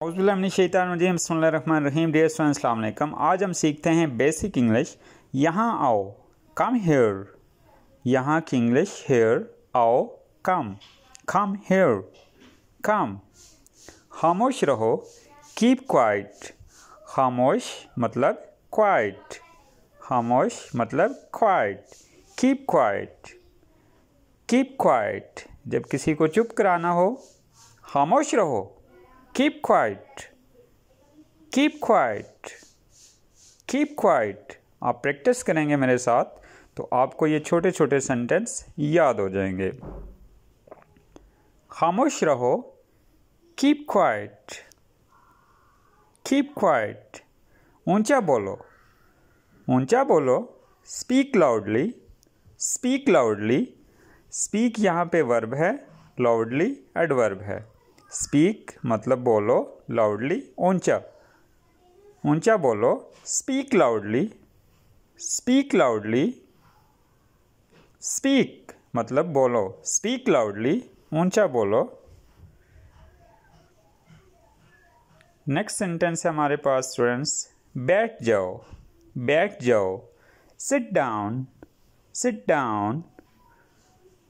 बिस्मिल्लाहिर्रहमानिर्रहीम। Dear students, अस्सलाम वालेकुम। आज हम सीखते हैं बेसिक इंग्लिश। यहाँ आओ, कम हेयर। यहाँ की इंग्लिश हेयर, आओ, कम। कम हेयर, कम। खामोश रहो, कीप क्वाइट। खामोश मतलब क्वाइट। खामोश मतलब quite. Keep quiet, keep quiet. जब किसी को चुप कराना हो, खामोश रहो, keep quiet, keep quiet, keep quiet. आप प्रैक्टिस करेंगे मेरे साथ तो आपको ये छोटे छोटे सेंटेंस याद हो जाएंगे। खामोश रहो, कीप क्वाइट, कीप क्वाइट। ऊंचा बोलो, ऊंचा बोलो, speak loudly, speak loudly. Speak यहाँ पे वर्ब है, लाउडली एडवर्ब है। स्पीक मतलब बोलो, लाउडली ऊंचा। ऊंचा बोलो, speak loudly, speak loudly. Speak मतलब बोलो, स्पीक लाउडली ऊंचा बोलो। नेक्स्ट सेंटेंस है हमारे पास स्टूडेंट्स, बैठ जाओ, बैठ जाओ। Sit down, sit down.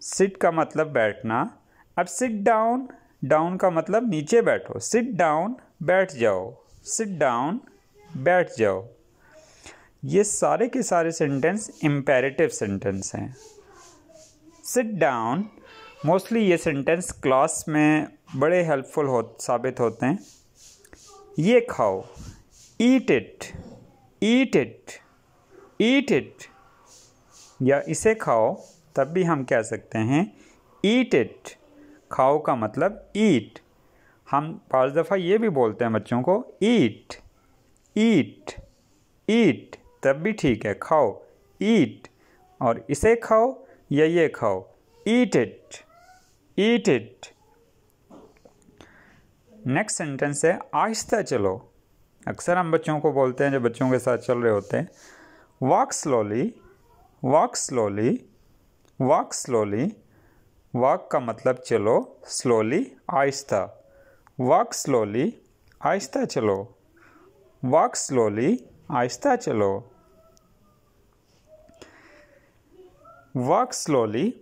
Sit का मतलब बैठना। अब सिट डाउन, डाउन का मतलब नीचे बैठो। सिट डाउन बैठ जाओ, सिट डाउन बैठ जाओ। ये सारे के सारे सेंटेंस इम्पेरेटिव सेंटेंस हैं। सिट डाउन, मोस्टली ये सेंटेंस क्लास में बड़े हेल्पफुल साबित होते हैं। ये खाओ, eat it, eat it, eat it. या इसे खाओ, तब भी हम कह सकते हैं ईट इट। खाओ का मतलब ईट। हम पाँच दफ़ा ये भी बोलते हैं बच्चों को ईट, ईट, ईट, तब भी ठीक है, खाओ, ईट। और इसे खाओ या ये खाओ, eat it, eat it. Next sentence है आहिस्ता चलो। अक्सर हम बच्चों को बोलते हैं जब बच्चों के साथ चल रहे होते हैं, walk slowly, walk slowly, walk slowly. Walk का मतलब चलो, स्लोली आहिस्ता। वॉक स्लोली, आहिस्ता चलो। वॉक स्लोली, आहिस्ता चलो। वॉक स्लोली,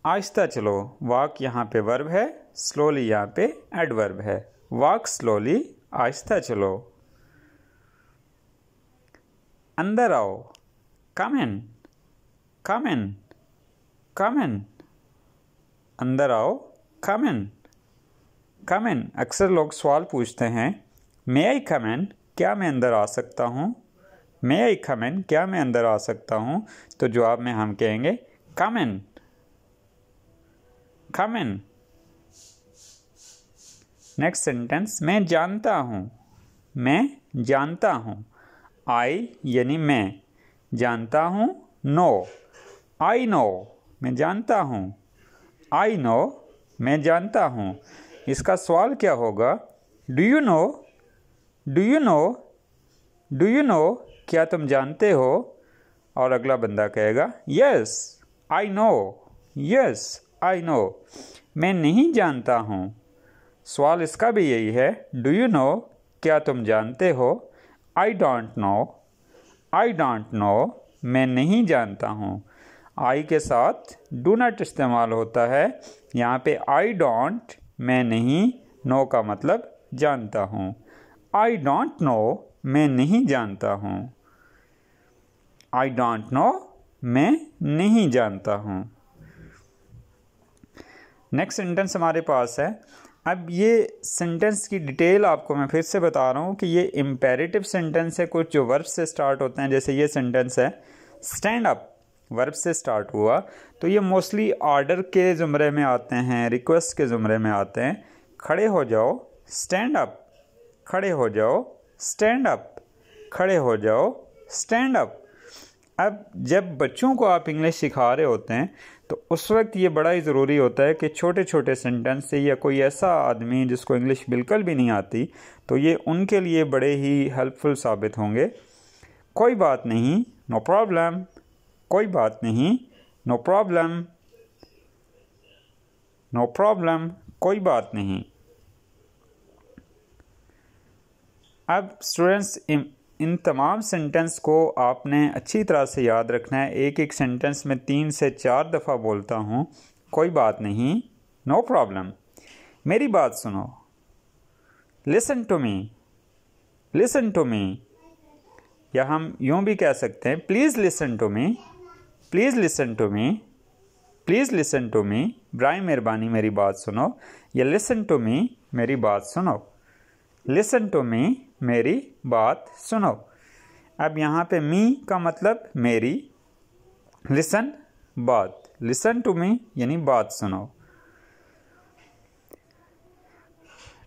आहिस्ता चलो। वॉक यहाँ पे वर्ब है, स्लोली यहाँ पे एडवर्ब है। वॉक स्लोली, आहिस्ता चलो। अंदर आओ, कम इन, कम इन, कम इन। अंदर आओ, कम इन, कम इन। अक्सर लोग सवाल पूछते हैं, मे आई कम इन, क्या मैं अंदर आ सकता हूँ? मे आई कम इन, क्या मैं अंदर आ सकता हूँ? तो जवाब में हम कहेंगे कम इन, कम इन। नेक्स्ट सेंटेंस, मैं जानता हूँ, मैं जानता हूँ। आई यानी मैं, जानता हूँ, नो, आई नो, मैं जानता हूँ। आई नो, मैं जानता हूँ। इसका सवाल क्या होगा? Do you know, do you know, do you know, क्या तुम जानते हो? और अगला बंदा कहेगा yes I know, yes I know. मैं नहीं जानता हूँ। सवाल इसका भी यही है, डू यू नो, क्या तुम जानते हो? I don't know, I don't know, मैं नहीं जानता हूँ। आई के साथ डू नॉट इस्तेमाल होता है। यहाँ पे आई डोंट, मैं नहीं, नो का मतलब जानता हूँ। आई डोंट नो, मैं नहीं जानता हूँ। आई डोंट नो, मैं नहीं जानता हूँ। नेक्स्ट सेंटेंस हमारे पास है। अब ये सेंटेंस की डिटेल आपको मैं फिर से बता रहा हूँ कि ये इम्पेरेटिव सेंटेंस है। कुछ जो वर्ब से स्टार्ट होते हैं, जैसे ये सेंटेंस है स्टैंड अप, वर्ब से स्टार्ट हुआ, तो ये मोस्टली ऑर्डर के ज़ुमरे में आते हैं, रिक्वेस्ट के ज़ुमरे में आते हैं। खड़े हो जाओ, स्टैंड अप, खड़े हो जाओ, स्टैंड अप, खड़े हो जाओ, स्टैंड अप। अब जब बच्चों को आप इंग्लिश सिखा रहे होते हैं तो उस वक्त ये बड़ा ही ज़रूरी होता है कि छोटे छोटे सेंटेंस से, या कोई ऐसा आदमी जिसको इंग्लिश बिल्कुल भी नहीं आती, तो ये उनके लिए बड़े ही हेल्पफुल साबित होंगे। कोई बात नहीं, नो प्रॉब्लम, कोई बात नहीं, नो प्रॉब्लम, नो प्रॉब्लम, कोई बात नहीं। अब स्टूडेंट्स इन तमाम सेंटेंस को आपने अच्छी तरह से याद रखना है। एक एक सेंटेंस में 3 से 4 दफ़ा बोलता हूँ, कोई बात नहीं, नो प्रॉब्लम। मेरी बात सुनो, listen to me, listen to me. या हम यूँ भी कह सकते हैं please listen to me, please listen to me, please listen to me. बराए मेहरबानी मेरी बात सुनो, या लिसन टू मी, मेरी बात सुनो, लिसन टू मी, मेरी बात सुनो। अब यहाँ पे मी का मतलब मेरी, लिसन बात, लिसन टू मी यानी बात सुनो।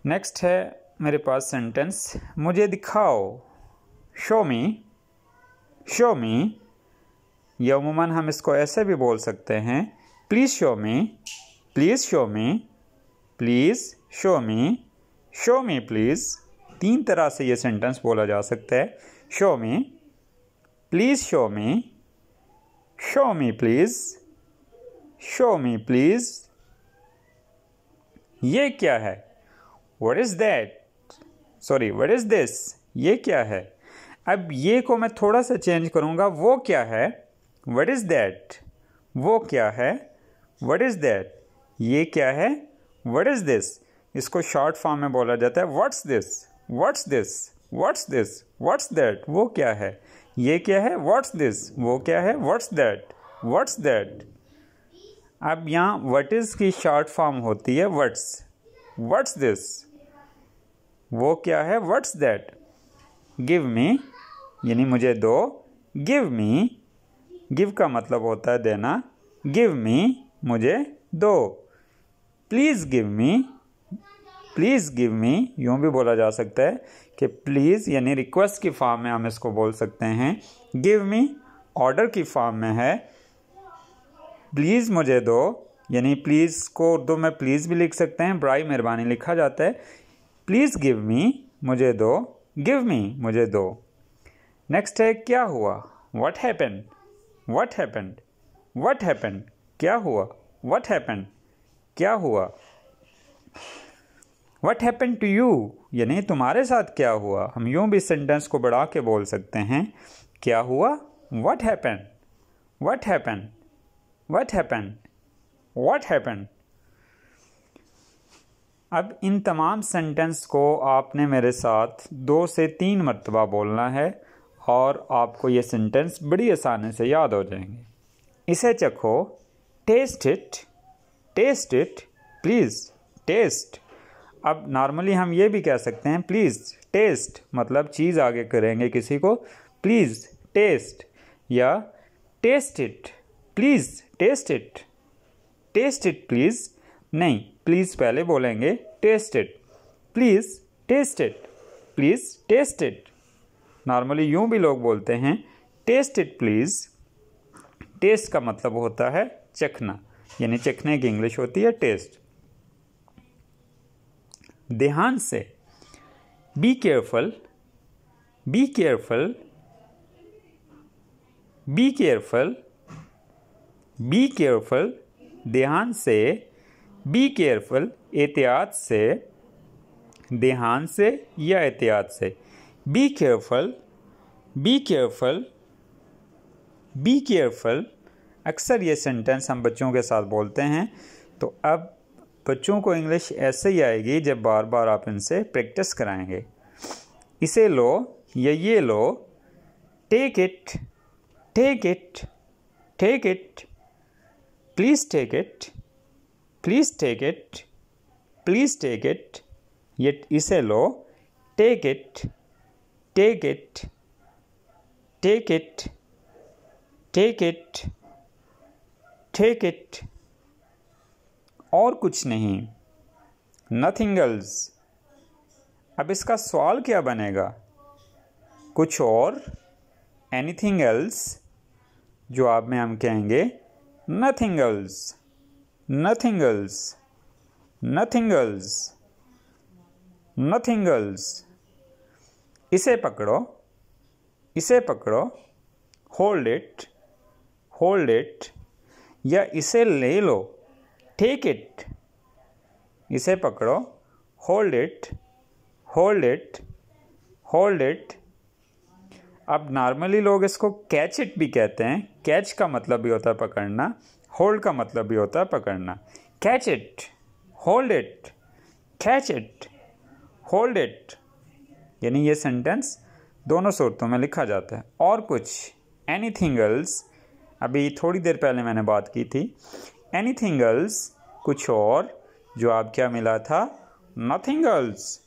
नेक्स्ट है मेरे पास सेंटेंस, मुझे दिखाओ, शो मी, शो मी। या उमूमन हम इसको ऐसे भी बोल सकते हैं, please show me, please show me, please show me, show me please. 3 तरह से ये सेंटेंस बोला जा सकता है। Show me, please show me, show me please, show me please. ये क्या है? What is that? Sorry, what is this? ये क्या है? अब ये को मैं थोड़ा सा चेंज करूँगा, वो क्या है? What is that? वो क्या है? What is that? ये क्या है? What is this? इसको शॉर्ट फॉर्म में बोला जाता है What's this? What's this? What's this? What's that? वो क्या है? ये क्या है? What's this? वो क्या है? What's that? What's that? अब यहाँ what is की शॉर्ट फॉर्म होती है What's. What's this? वो क्या है? What's that? Give me यानी मुझे दो, give me, give का मतलब होता है देना, give me मुझे दो, please give me, please give me यूँ भी बोला जा सकता है कि प्लीज़ यानी रिक्वेस्ट की फॉर्म में हम इसको बोल सकते हैं, गिव मी ऑर्डर की फॉर्म में है, प्लीज़ मुझे दो यानी प्लीज़ को उर्दू में प्लीज़ भी लिख सकते हैं, बराए मेहरबानी लिखा जाता है, प्लीज़ गिव मी मुझे दो, गिव मी मुझे दो। नेक्स्ट है क्या हुआ, what happened, what happened, what happened, क्या हुआ, व्हाट हैपेंड, क्या हुआ। व्हाट हैपेंड टू यू यानी तुम्हारे साथ क्या हुआ। हम यूँ भी सेंटेंस को बढ़ा के बोल सकते हैं, क्या हुआ, what happened, what happened, what happened, what happened. अब इन तमाम सेंटेंस को आपने मेरे साथ 2 से 3 मरतबा बोलना है और आपको ये सेंटेंस बड़ी आसानी से याद हो जाएंगे। इसे चखो, taste it, test it, please taste. अब नॉर्मली हम ये भी कह सकते हैं प्लीज़ टेस्ट, मतलब चीज़ आगे करेंगे किसी को, प्लीज़ टेस्ट या test it, please test it, test it please नहीं, प्लीज़ पहले बोलेंगे, test it, please test it, please test it. Normally यूँ भी लोग बोलते हैं टेस्ट इट प्लीज़। टेस्ट का मतलब होता है चखना, यानी चखने की इंग्लिश होती है टेस्ट। ध्यान से, be careful, be careful, be careful, be careful, ध्यान से, बी केयरफुल, एहतियात से, ध्यान से या एहतियात से, be careful, be careful, be careful. अक्सर ये सेंटेंस हम बच्चों के साथ बोलते हैं, तो अब बच्चों को इंग्लिश ऐसे ही आएगी जब बार बार आप इनसे प्रैक्टिस कराएंगे। इसे लो या ये लो, take it, take it, take it, please take it, please take it, please take it. ये इसे लो, take it, take it, take it, take it, take it. और कुछ नहीं, नथिंग एल्स। अब इसका सवाल क्या बनेगा, कुछ और, एनीथिंग एल्स। जवाब में हम कहेंगे nothing else, nothing else, nothing else, nothing else. इसे पकड़ो, इसे पकड़ो, होल्ड इट, होल्ड इट, या इसे ले लो, टेक इट। इसे पकड़ो, hold it, hold it, hold it. अब नॉर्मली लोग इसको कैच इट भी कहते हैं। कैच का मतलब भी होता है पकड़ना, होल्ड का मतलब भी होता है पकड़ना। Catch it, hold it, catch it, hold it, यानी ये सेंटेंस दोनों सूरतों में लिखा जाता है। और कुछ एनीथिंग एल्स, अभी थोड़ी देर पहले मैंने बात की थी। एनीथिंग एल्स कुछ और, जवाब क्या मिला था? Nothing else,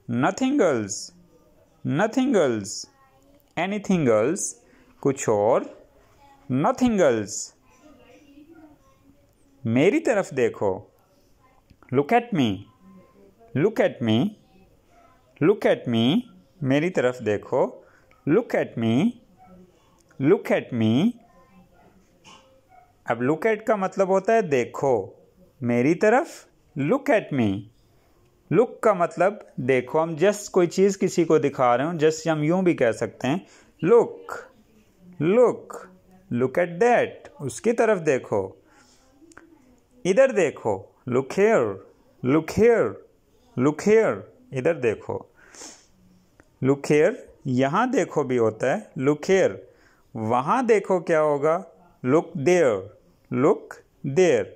nothing else, nothing else. Anything else कुछ और, नथिंग एल्स। मेरी तरफ देखो, look at me, look at me, look at me. मेरी तरफ देखो, look at me, look at me. अब लुक एट का मतलब होता है देखो, मेरी तरफ लुक एट मी। लुक का मतलब देखो, हम जस्ट कोई चीज़ किसी को दिखा रहे हो, जस्ट हम यूं भी कह सकते हैं look, look, look at that, उसकी तरफ देखो। इधर देखो, look here, look here, look here, इधर देखो। लुक हेयर, यहाँ देखो भी होता है लुक हेयर। वहाँ देखो क्या होगा? Look there, look there.